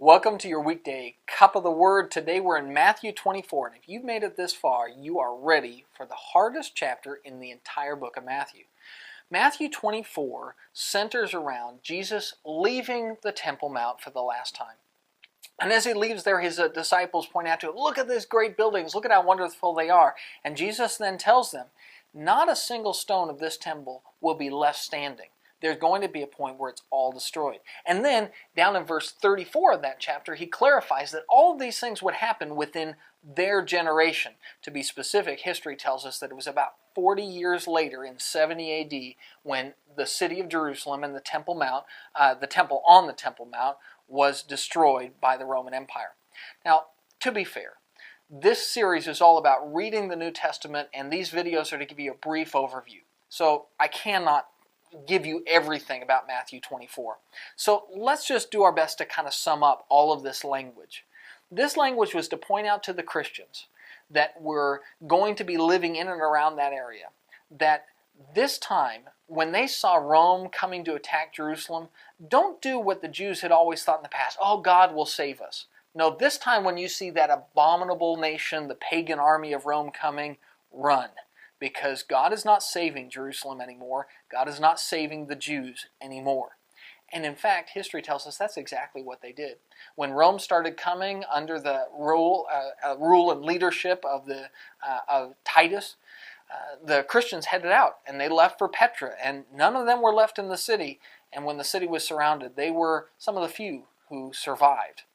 Welcome to your weekday Cup of the Word. Today we're in Matthew 24, and if you've made it this far, you are ready for the hardest chapter in the entire book of Matthew. Matthew 24 centers around Jesus leaving the Temple Mount for the last time. And as he leaves there, his disciples point out to him, look at these great buildings, look at how wonderful they are. And Jesus then tells them, not a single stone of this temple will be left standing. There's going to be a point where it's all destroyed. And then, down in verse 34 of that chapter, he clarifies that all of these things would happen within their generation. To be specific, history tells us that it was about 40 years later, in 70 A.D., when the city of Jerusalem and the Temple Mount, the temple on the Temple Mount, was destroyed by the Roman Empire. Now, to be fair, this series is all about reading the New Testament, and these videos are to give you a brief overview. So I cannot give you everything about Matthew 24. So let's just do our best to kind of sum up all of this language. This language was to point out to the Christians that were going to be living in and around that area, that this time, when they saw Rome coming to attack Jerusalem, don't do what the Jews had always thought in the past, oh, God will save us. No, this time when you see that abominable nation, the pagan army of Rome coming, run. Because God is not saving Jerusalem anymore. God is not saving the Jews anymore. And in fact, history tells us that's exactly what they did. When Rome started coming under the rule and leadership of Titus, the Christians headed out and they left for Petra, and none of them were left in the city. And when the city was surrounded, they were some of the few who survived.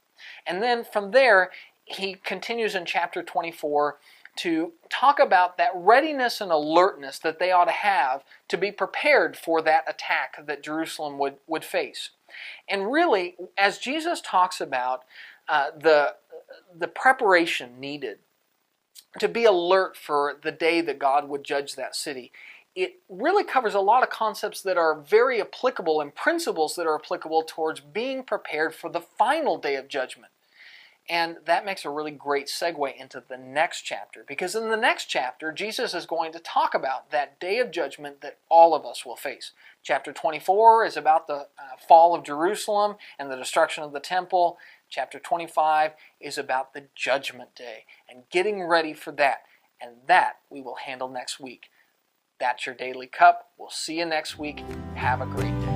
And then from there, he continues in chapter 24 to talk about that readiness and alertness that they ought to have to be prepared for that attack that Jerusalem would face. And really, as Jesus talks about the preparation needed to be alert for the day that God would judge that city, it really covers a lot of concepts that are very applicable and principles that are applicable towards being prepared for the final day of judgment. And that makes a really great segue into the next chapter, because in the next chapter, Jesus is going to talk about that day of judgment that all of us will face. Chapter 24 is about the fall of Jerusalem and the destruction of the temple. Chapter 25 is about the judgment day and getting ready for that. And that we will handle next week. That's your Daily Cup. We'll see you next week. Have a great day.